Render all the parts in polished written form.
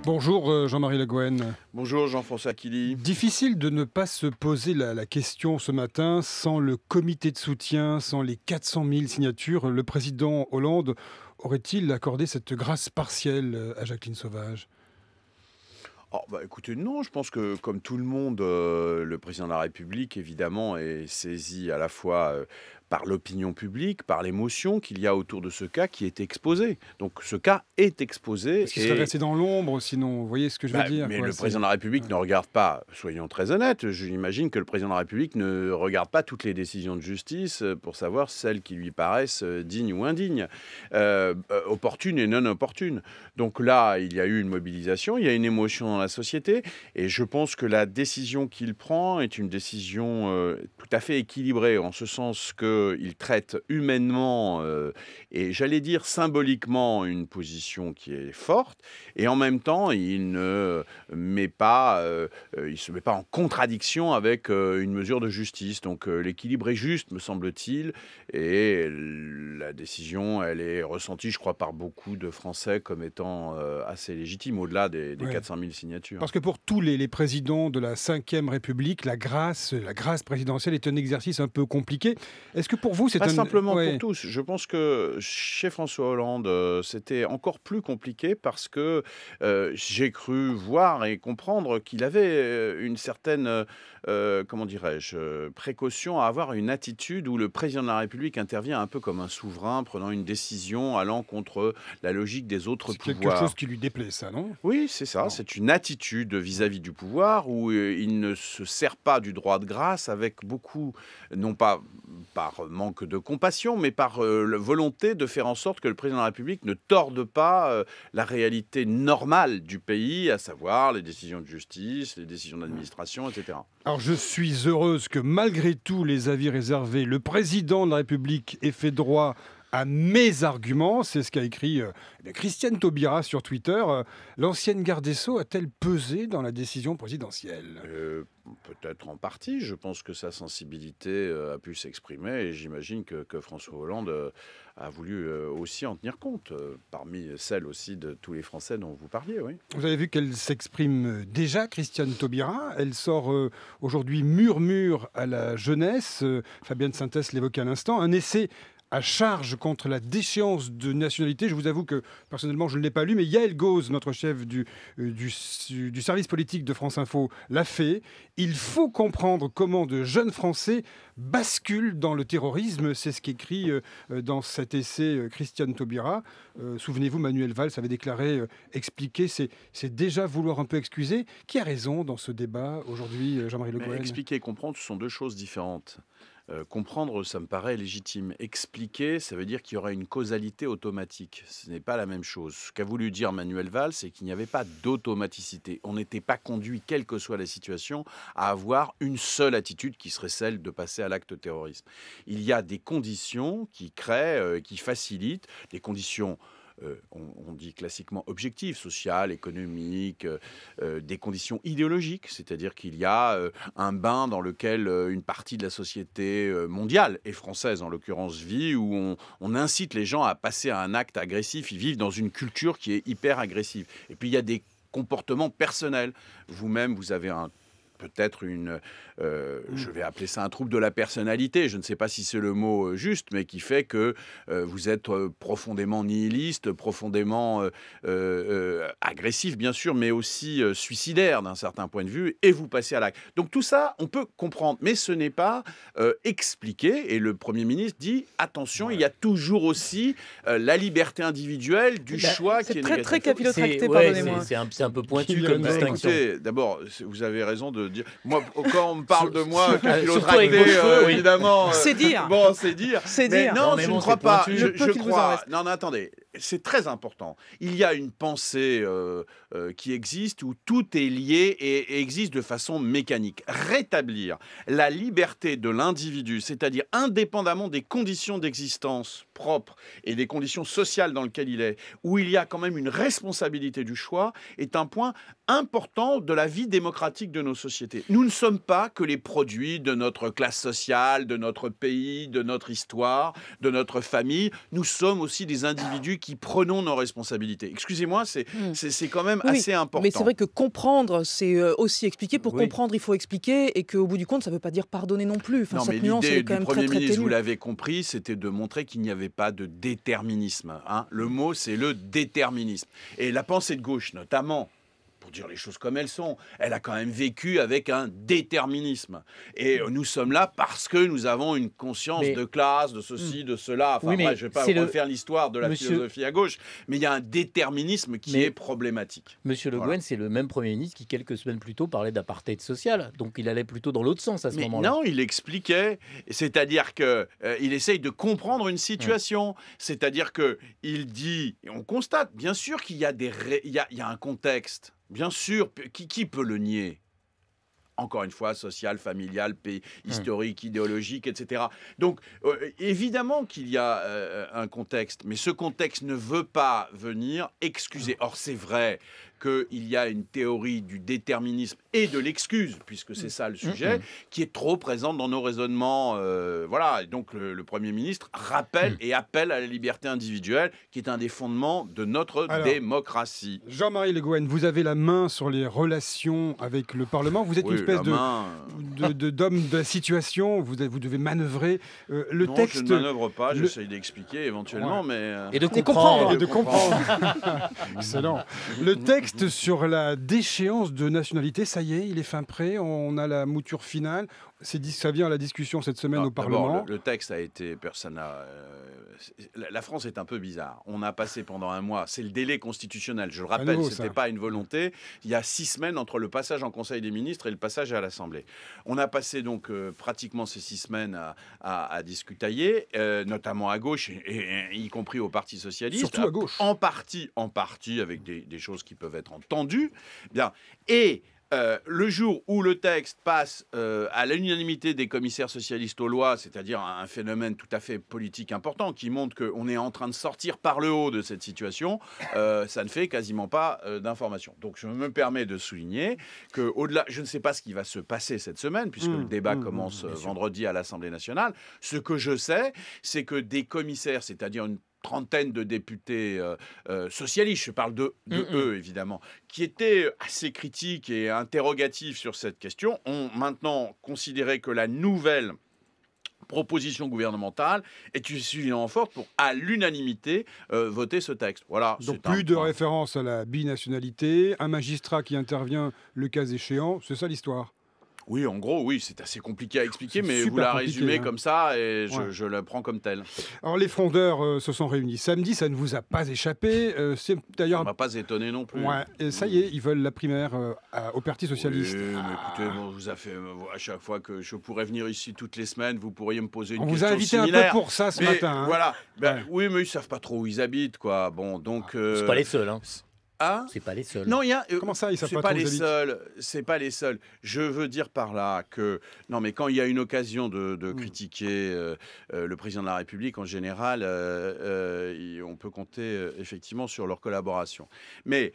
Bonjour Jean-Marie Le Guen. Bonjour Jean-François Killy. Difficile de ne pas se poser la question ce matin sans le comité de soutien, sans les 400 000 signatures. Le président Hollande aurait-il accordé cette grâce partielle à Jacqueline Sauvage ? Écoutez, non, je pense que comme tout le monde, le président de la République, évidemment, est saisi à la fois par l'opinion publique, par l'émotion qu'il y a autour de ce cas qui est exposé. Donc ce cas est exposé. Parce qu'il serait resté dans l'ombre, sinon, vous voyez ce que je veux dire. Mais le président de la République ne regarde pas, soyons très honnêtes, j'imagine que le président de la République ne regarde pas toutes les décisions de justice pour savoir celles qui lui paraissent dignes ou indignes, opportunes et non opportunes. Donc là, il y a eu une mobilisation, il y a une émotion dans la société, et je pense que la décision qu'il prend est une décision tout à fait équilibrée, en ce sens qu'il traite humainement et j'allais dire symboliquement une position qui est forte, et en même temps, il ne met pas, il se met pas en contradiction avec une mesure de justice. Donc l'équilibre est juste, me semble-t-il, et la décision, elle est ressentie, je crois, par beaucoup de Français comme étant assez légitime, au-delà des 400 000 signatures. Parce que pour tous les présidents de la Ve République, la grâce présidentielle est un exercice un peu compliqué. Est-ce que pour vous, c'est pas simplement pour tous. Je pense que chez François Hollande, c'était encore plus compliqué parce que j'ai cru voir et comprendre qu'il avait une certaine, comment dirais-je, précaution à avoir une attitude où le président de la République intervient un peu comme un souverain, prenant une décision allant contre la logique des autres pouvoirs. C'est quelque chose qui lui déplaît, ça, non ? Oui, c'est ça. C'est une attitude vis-à-vis du pouvoir où il ne se sert pas du droit de grâce avec beaucoup, non pas par manque de compassion, mais par la volonté de faire en sorte que le président de la République ne torde pas la réalité normale du pays, à savoir les décisions de justice, les décisions d'administration, etc. Alors je suis heureuse que malgré tous les avis réservés, le président de la République ait fait droit à mes arguments. C'est ce qu'a écrit Christiane Taubira sur Twitter. L'ancienne garde des Sceaux a-t-elle pesé dans la décision présidentielle ? Peut-être en partie. Je pense que sa sensibilité a pu s'exprimer et j'imagine que François Hollande a voulu aussi en tenir compte, parmi celles aussi de tous les Français dont vous parliez. Oui. Vous avez vu qu'elle s'exprime déjà, Christiane Taubira. Elle sort aujourd'hui Murmure à la jeunesse. Fabienne Sintès l'évoquait à l'instant. Un essai à charge contre la déchéance de nationalité. Je vous avoue que, personnellement, je ne l'ai pas lu, mais Yael Gauze, notre chef du service politique de France Info, l'a fait. Il faut comprendre comment de jeunes Français basculent dans le terrorisme. C'est ce qu'écrit dans cet essai Christiane Taubira. Souvenez-vous, Manuel Valls avait déclaré expliquer, c'est déjà vouloir un peu excuser. Qui a raison dans ce débat aujourd'hui, Jean-Marie Le Guen ? Expliquer et comprendre, ce sont deux choses différentes. Comprendre, ça me paraît légitime. Expliquer, ça veut dire qu'il y aura une causalité automatique. Ce n'est pas la même chose. Ce qu'a voulu dire Manuel Valls, c'est qu'il n'y avait pas d'automaticité. On n'était pas conduit, quelle que soit la situation, à avoir une seule attitude qui serait celle de passer à l'acte terroriste. Il y a des conditions qui créent, qui facilitent, des conditions on dit classiquement objectives, sociales, économiques, des conditions idéologiques, c'est-à-dire qu'il y a un bain dans lequel une partie de la société mondiale, et française en l'occurrence, vit, où on incite les gens à passer à un acte agressif. Ils vivent dans une culture qui est hyper agressive. Et puis il y a des comportements personnels. Vous-même, vous avez peut-être je vais appeler ça un trouble de la personnalité, je ne sais pas si c'est le mot juste, mais qui fait que vous êtes profondément nihiliste, profondément agressif, bien sûr, mais aussi suicidaire d'un certain point de vue, et vous passez à l'acte. Donc tout ça, on peut comprendre, mais ce n'est pas expliqué, et le Premier ministre dit, attention, il y a toujours aussi la liberté individuelle du choix qui est négatif. C'est très capillotracté, pardonnez-moi. C'est un peu pointu comme distinction. Écoutez, d'abord, vous avez raison de dire... Moi, quand on me parle de moi, évidemment... C'est dire. Bon, c'est dire. C'est mais dire. Non, je ne crois pas. Je crois... Non, attendez. C'est très important. Il y a une pensée qui existe où tout est lié et existe de façon mécanique. Rétablir la liberté de l'individu, c'est-à-dire indépendamment des conditions d'existence propres et des conditions sociales dans lesquelles il est, où il y a quand même une responsabilité du choix, est un point important de la vie démocratique de nos sociétés. Nous ne sommes pas que les produits de notre classe sociale, de notre pays, de notre histoire, de notre famille. Nous sommes aussi des individus qui prenons nos responsabilités. Excusez-moi, c'est quand même assez important. Mais c'est vrai que comprendre, c'est aussi expliquer. Pour comprendre, il faut expliquer, et qu'au bout du compte, ça ne veut pas dire pardonner non plus. Enfin, non, cette mais nuance, elle l'idée est quand du même Premier très ministre, ténue. vous l'avez compris, c'était de montrer qu'il n'y avait pas de déterminisme. Hein. Le mot, c'est le déterminisme. Et la pensée de gauche, notamment, pour dire les choses comme elles sont, elle a quand même vécu avec un déterminisme. Et nous sommes là parce que nous avons une conscience de classe, de ceci, de cela. Enfin, bref, je ne vais pas refaire l'histoire de la philosophie à gauche, mais il y a un déterminisme qui est problématique. Monsieur Le Guen, c'est le même Premier ministre qui, quelques semaines plus tôt, parlait d'apartheid social. Donc il allait plutôt dans l'autre sens à ce moment-là. Non, il expliquait, c'est-à-dire qu'il essaye de comprendre une situation. C'est-à-dire qu'il dit, et on constate, bien sûr qu'il y a, il y a un contexte. Bien sûr, qui peut le nier ? Encore une fois, social, familial, historique, idéologique, etc. Donc, évidemment qu'il y a un contexte, mais ce contexte ne veut pas venir excuser. Or, c'est vrai qu'il y a une théorie du déterminisme et de l'excuse, puisque c'est ça le sujet, qui est trop présente dans nos raisonnements. Voilà, et donc le Premier ministre rappelle et appelle à la liberté individuelle, qui est un des fondements de notre démocratie. Jean-Marie Le Guen, vous avez la main sur les relations avec le Parlement. Vous êtes une espèce d'homme de la situation. Vous devez manœuvrer. Non, texte, je ne manœuvre pas. J'essaye d'expliquer éventuellement, mais... Et de comprendre. Et de comprendre. Excellent. Le texte sur la déchéance de nationalité, ça y est, il est fin prêt, on a la mouture finale. Ça vient à la discussion cette semaine au Parlement. Le texte a été... la France est un peu bizarre. On a passé pendant un mois, c'est le délai constitutionnel, je le rappelle, ce n'était pas une volonté. Il y a 6 semaines entre le passage en Conseil des ministres et le passage à l'Assemblée. On a passé donc pratiquement ces 6 semaines à discutailler, notamment à gauche, et y compris au Parti socialiste. Surtout à gauche. En partie avec des choses qui peuvent être entendues. Bien. Et le jour où le texte passe à l'unanimité des commissaires socialistes aux lois, c'est-à-dire un phénomène tout à fait politique important qui montre qu'on est en train de sortir par le haut de cette situation, ça ne fait quasiment pas d'information. Donc je me permets de souligner qu'au-delà, je ne sais pas ce qui va se passer cette semaine, puisque le débat commence vendredi à l'Assemblée nationale. Ce que je sais, c'est que des commissaires, c'est-à-dire une trentaine de députés socialistes, je parle de eux évidemment, qui étaient assez critiques et interrogatifs sur cette question, ont maintenant considéré que la nouvelle proposition gouvernementale est suffisamment forte pour, à l'unanimité, voter ce texte. Voilà. Donc plus de référence à la binationalité, un magistrat qui intervient le cas échéant, c'est ça l'histoire. Oui, en gros, oui, c'est assez compliqué à expliquer, mais vous la résumez comme ça et je la prends comme telle. Alors, les frondeurs se sont réunis samedi, ça ne vous a pas échappé. Ça ne m'a pas étonné non plus. Ouais, et ça y est, ils veulent la primaire au Parti socialiste. Oui, mais écoutez, vous a fait, à chaque fois que je pourrais venir ici toutes les semaines, vous pourriez me poser une question similaire. On vous a invité un peu pour ça ce matin. Hein. Voilà. Oui, mais ils ne savent pas trop où ils habitent, quoi. Bon, donc... C'est pas les seuls, hein. C'est pas les seuls. Non, il y a. Comment ça, ils savent c'est pas les seuls. C'est pas les seuls. Je veux dire par là que non, mais quand il y a une occasion de critiquer le président de la République en général, on peut compter effectivement sur leur collaboration. Mais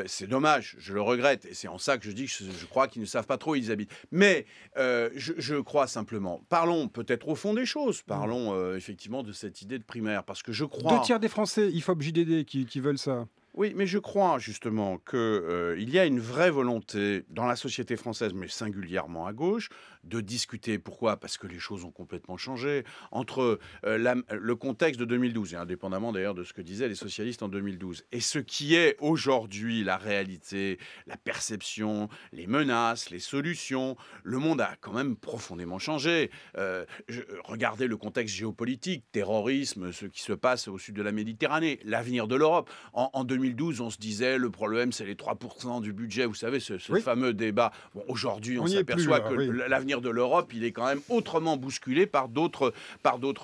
c'est dommage, je le regrette, et c'est en ça que je dis que je crois qu'ils ne savent pas trop où ils habitent. Mais je crois simplement. Parlons peut-être au fond des choses. Parlons effectivement de cette idée de primaire, parce que je crois. 2 tiers des Français, IFOP, JDD, qui veulent ça. Oui, mais je crois justement qu'il y a une vraie volonté dans la société française, mais singulièrement à gauche, de discuter. Pourquoi ? Parce que les choses ont complètement changé. Entre le contexte de 2012, et indépendamment d'ailleurs de ce que disaient les socialistes en 2012, et ce qui est aujourd'hui la réalité, la perception, les menaces, les solutions, le monde a quand même profondément changé. Regardez le contexte géopolitique, terrorisme, ce qui se passe au sud de la Méditerranée, l'avenir de l'Europe. En 2012, on se disait, le problème, c'est les 3% du budget. Vous savez, ce fameux débat. Bon, aujourd'hui, on s'aperçoit que l'avenir de l'Europe, il est quand même autrement bousculé par d'autres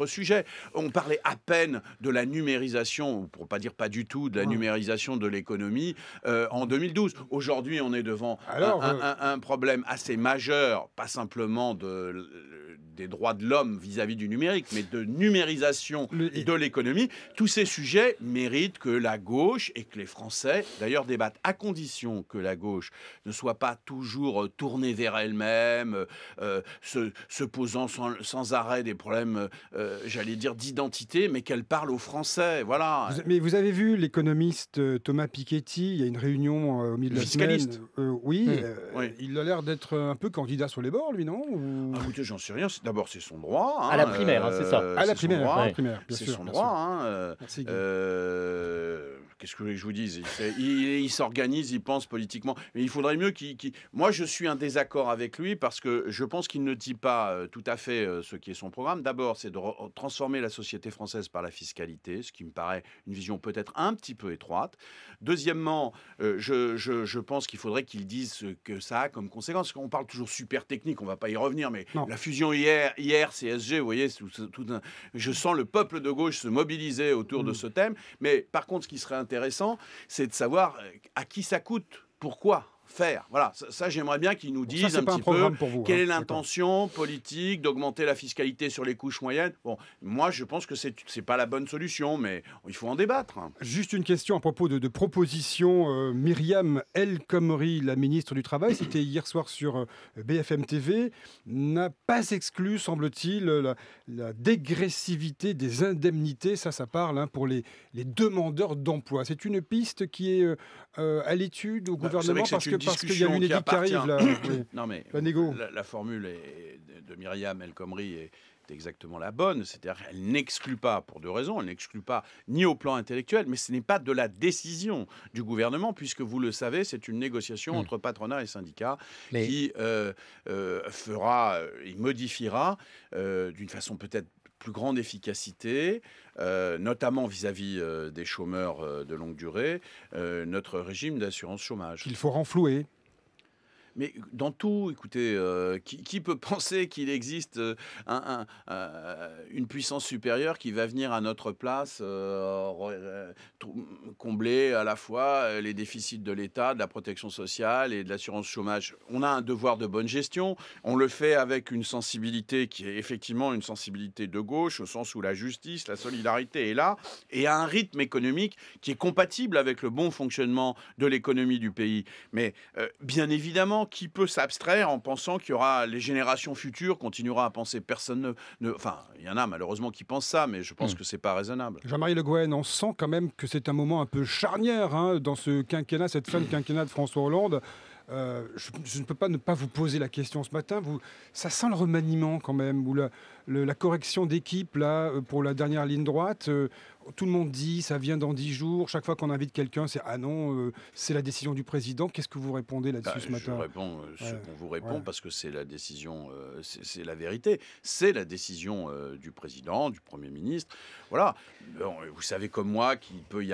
sujets. On parlait à peine de la numérisation, pour ne pas dire pas du tout, de la numérisation de l'économie en 2012. Aujourd'hui, on est devant un problème assez majeur, pas simplement des droits de l'homme vis-à-vis du numérique, mais de numérisation de l'économie. Tous ces sujets méritent que la gauche et que les Français, d'ailleurs, débattent, à condition que la gauche ne soit pas toujours tournée vers elle-même, se posant sans arrêt des problèmes, j'allais dire, d'identité, mais qu'elle parle aux Français. Voilà. Mais vous avez vu l'économiste Thomas Piketty, il y a une réunion au milieu de la Fiscaliste. semaine. Oui, Oui. il a l'air d'être un peu candidat sur les bords, lui, non Ah, écoutez, j'en sais rien. D'abord, c'est son droit. Hein, À la primaire, hein, c'est ça. À la c'est son primaire, droit. à la primaire, bien C'est sûr, son bien droit. sûr. Hein, Merci, Guy. Qu'est-ce que je vous dise, il s'organise, il pense politiquement. Mais il faudrait mieux qu'il... Moi, je suis en désaccord avec lui parce que je pense qu'il ne dit pas tout à fait ce qui est son programme. D'abord, c'est de transformer la société française par la fiscalité, ce qui me paraît une vision peut-être un petit peu étroite. Deuxièmement, je pense qu'il faudrait qu'il dise ce que ça a comme conséquence. On parle toujours super technique, on ne va pas y revenir, mais Non. la fusion hier CSG, vous voyez, je sens le peuple de gauche se mobiliser autour de ce thème. Mais par contre, ce qui serait intéressant, c'est de savoir à qui ça coûte, pourquoi faire. Voilà, ça j'aimerais bien qu'ils nous disent Ça, c'est un pas petit un programme peu pour vous, quelle hein. est l'intention politique d'augmenter la fiscalité sur les couches moyennes. Bon, moi je pense que c'est pas la bonne solution, mais il faut en débattre. Juste une question à propos de propositions. Myriam El Khomri, la ministre du Travail, c'était hier soir sur BFM TV, n'a pas exclu, semble-t-il, la dégressivité des indemnités. Ça parle hein, pour les demandeurs d'emploi. C'est une piste qui est à l'étude au gouvernement parce qu'il y a une édite qui arrive là. Oui. Non mais La négo. La formule de Myriam El Khomri est exactement la bonne, c'est-à-dire qu'elle n'exclut pas, pour deux raisons, elle n'exclut pas ni au plan intellectuel, mais ce n'est pas de la décision du gouvernement, puisque vous le savez, c'est une négociation entre patronat et syndicats qui il modifiera d'une façon peut-être plus grande efficacité, notamment vis-à-vis des chômeurs de longue durée, notre régime d'assurance chômage. Qu'il faut renflouer. Mais dans tout, écoutez, qui peut penser qu'il existe une puissance supérieure qui va venir à notre place combler à la fois les déficits de l'État, de la protection sociale et de l'assurance chômage? On a un devoir de bonne gestion. On le fait avec une sensibilité qui est effectivement une sensibilité de gauche, au sens où la justice, la solidarité est là, et à un rythme économique qui est compatible avec le bon fonctionnement de l'économie du pays. Mais bien évidemment, qui peut s'abstraire en pensant qu'il y aura les générations futures continuera à penser? Personne enfin, il y en a malheureusement qui pensent ça, mais je pense que c'est pas raisonnable. Jean-Marie Le Guen, on sent quand même que c'est un moment un peu charnière hein, dans ce quinquennat, cette fin de quinquennat de François Hollande. Je ne peux pas ne pas vous poser la question ce matin. Ça sent le remaniement quand même, ou la correction d'équipe là pour la dernière ligne droite. Tout le monde dit ça vient dans 10 jours. Chaque fois qu'on invite quelqu'un, c'est ah non, c'est la décision du président. Qu'est-ce que vous répondez là-dessus ce matin? Je réponds ce qu'on vous répond parce que c'est la décision, c'est la vérité. C'est la décision du président, du Premier ministre. Voilà. Bon, vous savez comme moi qu'il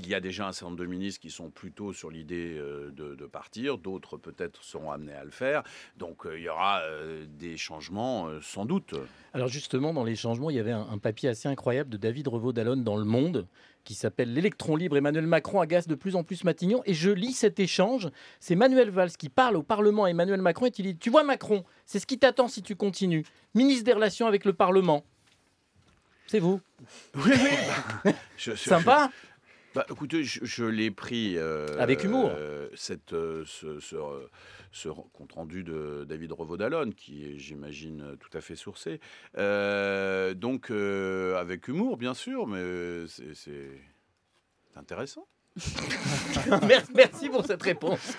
y a déjà un certain nombre de ministres qui sont plutôt sur l'idée de partir. D'autres peut-être seront amenés à le faire. Donc il y aura des changements sans doute. Alors justement, dans les changements, il y avait un papier assez incroyable de David Revaud-Dallon dans Le Monde qui s'appelle « L'électron libre, Emmanuel Macron agace de plus en plus Matignon ». Et je lis cet échange. C'est Manuel Valls qui parle au Parlement à Emmanuel Macron et il dit « Tu vois Macron, c'est ce qui t'attend si tu continues. Ministre des Relations avec le Parlement. » C'est vous. Oui. Sympa. Bah, écoutez, je l'ai pris avec humour. Ce compte-rendu de David Revaud-Dallon, qui est, j'imagine, tout à fait sourcé. Donc, avec humour, bien sûr, mais c'est intéressant. Merci pour cette réponse.